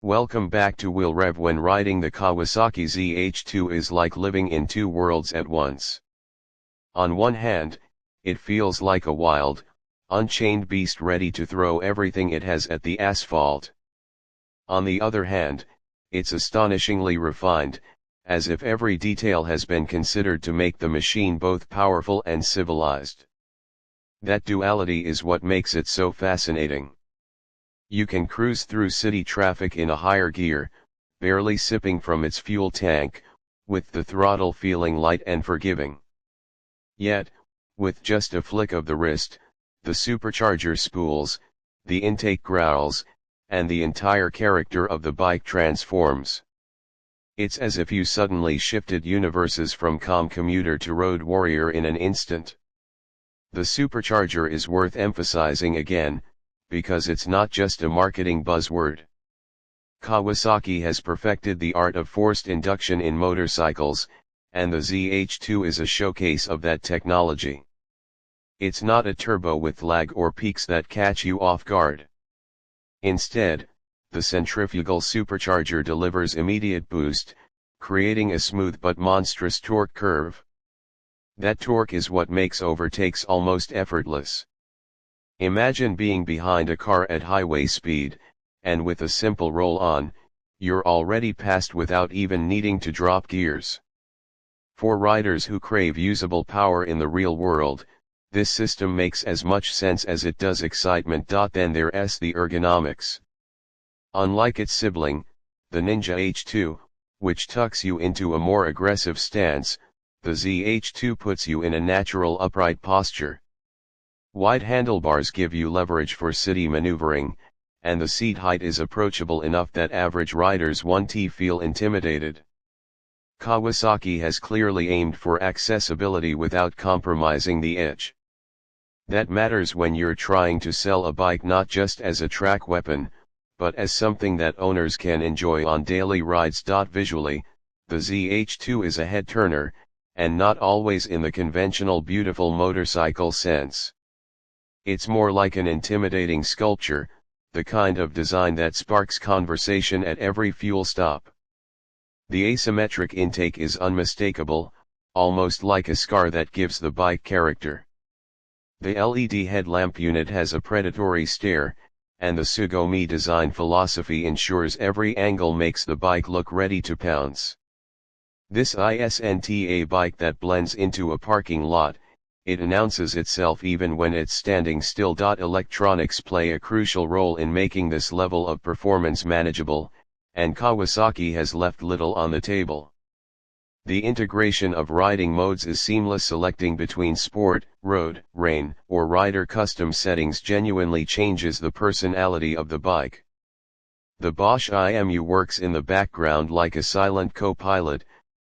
Welcome back to Will Rev. When riding the Kawasaki Z H2 is like living in two worlds at once. On one hand, it feels like a wild, unchained beast ready to throw everything it has at the asphalt. On the other hand, it's astonishingly refined, as if every detail has been considered to make the machine both powerful and civilized. That duality is what makes it so fascinating. You can cruise through city traffic in a higher gear, barely sipping from its fuel tank, with the throttle feeling light and forgiving. Yet, with just a flick of the wrist, the supercharger spools, the intake growls, and the entire character of the bike transforms. It's as if you suddenly shifted universes from calm commuter to road warrior in an instant. The supercharger is worth emphasizing again, because it's not just a marketing buzzword. Kawasaki has perfected the art of forced induction in motorcycles, and the Z H2 is a showcase of that technology. It's not a turbo with lag or peaks that catch you off guard. Instead, the centrifugal supercharger delivers immediate boost, creating a smooth but monstrous torque curve. That torque is what makes overtakes almost effortless. Imagine being behind a car at highway speed, and with a simple roll-on, you're already past without even needing to drop gears. For riders who crave usable power in the real world, this system makes as much sense as it does excitement. Then there's the ergonomics. Unlike its sibling, the Ninja H2, which tucks you into a more aggressive stance, the Z H2 puts you in a natural upright posture. Wide handlebars give you leverage for city maneuvering, and the seat height is approachable enough that average riders won't feel intimidated. Kawasaki has clearly aimed for accessibility without compromising the edge. That matters when you're trying to sell a bike not just as a track weapon, but as something that owners can enjoy on daily rides. Visually, the Z H2 is a head-turner, and not always in the conventional beautiful motorcycle sense. It's more like an intimidating sculpture, the kind of design that sparks conversation at every fuel stop. The asymmetric intake is unmistakable, almost like a scar that gives the bike character. The LED headlamp unit has a predatory stare, and the Sugomi design philosophy ensures every angle makes the bike look ready to pounce. This isn't a bike that blends into a parking lot, it announces itself even when it's standing still. Electronics play a crucial role in making this level of performance manageable, and Kawasaki has left little on the table. The integration of riding modes is seamless. Selecting between sport, road, rain, or rider custom settings genuinely changes the personality of the bike. The Bosch IMU works in the background like a silent co-pilot,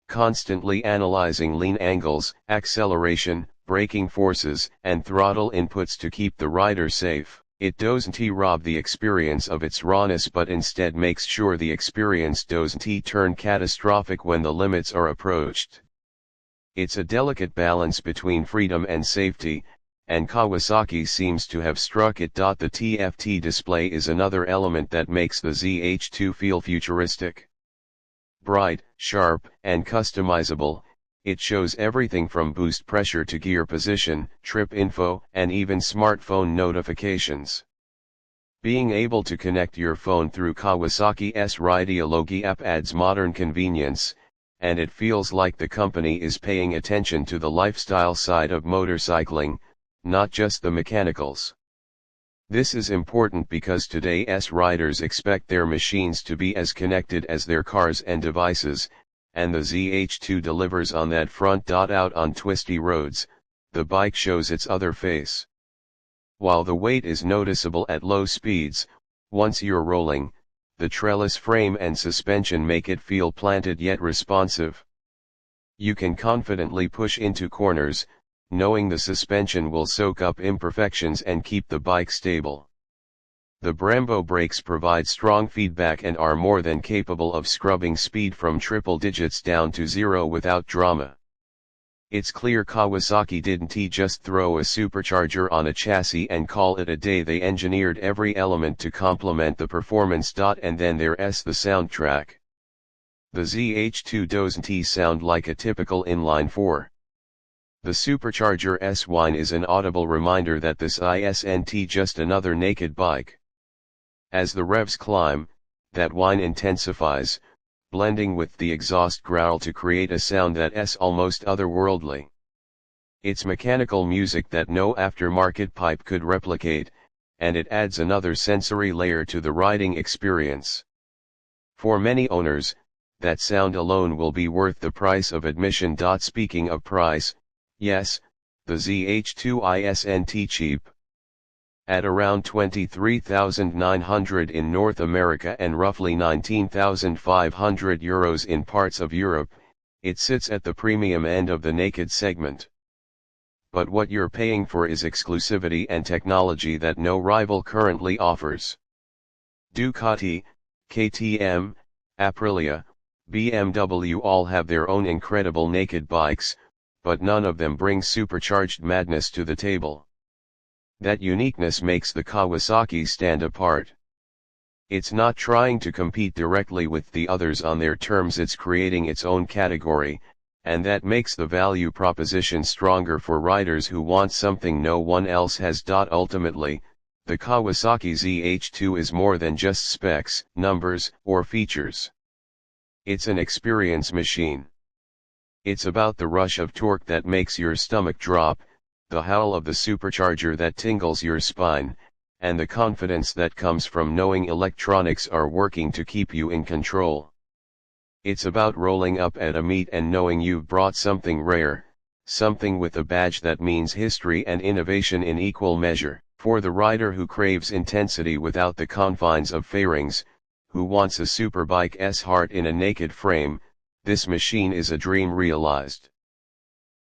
constantly analyzing lean angles, acceleration, braking forces, and throttle inputs to keep the rider safe. It doesn't rob the experience of its rawness, but instead makes sure the experience doesn't turn catastrophic when the limits are approached. It's a delicate balance between freedom and safety, and Kawasaki seems to have struck it. The TFT display is another element that makes the Z H2 feel futuristic. Bright, sharp, and customizable, it shows everything from boost pressure to gear position, trip info, and even smartphone notifications. Being able to connect your phone through Kawasaki's rideability app adds modern convenience, and it feels like the company is paying attention to the lifestyle side of motorcycling, not just the mechanicals. This is important because today's riders expect their machines to be as connected as their cars and devices, and the Z H2 delivers on that front. Out on twisty roads, the bike shows its other face. While the weight is noticeable at low speeds, once you're rolling, the trellis frame and suspension make it feel planted yet responsive. You can confidently push into corners, knowing the suspension will soak up imperfections and keep the bike stable. The Brembo brakes provide strong feedback and are more than capable of scrubbing speed from triple digits down to zero without drama. It's clear Kawasaki didn't just throw a supercharger on a chassis and call it a day. They engineered every element to complement the performance. And then there's the soundtrack. The ZH2 doesn't sound like a typical inline 4. The Supercharger's whine is an audible reminder that this isn't just another naked bike. As the revs climb, that whine intensifies, blending with the exhaust growl to create a sound that's almost otherworldly. It's mechanical music that no aftermarket pipe could replicate, and it adds another sensory layer to the riding experience. For many owners, that sound alone will be worth the price of admission. Speaking of price, yes, the ZH2 isn't cheap. At around €23,900 in North America and roughly €19,500 in parts of Europe, it sits at the premium end of the naked segment. But what you're paying for is exclusivity and technology that no rival currently offers. Ducati, KTM, Aprilia, BMW all have their own incredible naked bikes, but none of them bring supercharged madness to the table. That uniqueness makes the Kawasaki stand apart. It's not trying to compete directly with the others on their terms, it's creating its own category, and that makes the value proposition stronger for riders who want something no one else has. Ultimately, the Kawasaki ZH2 is more than just specs, numbers, or features. It's an experience machine. It's about the rush of torque that makes your stomach drop, the howl of the supercharger that tingles your spine, and the confidence that comes from knowing electronics are working to keep you in control. It's about rolling up at a meet and knowing you've brought something rare, something with a badge that means history and innovation in equal measure. For the rider who craves intensity without the confines of fairings, who wants a superbike's heart in a naked frame, this machine is a dream realized.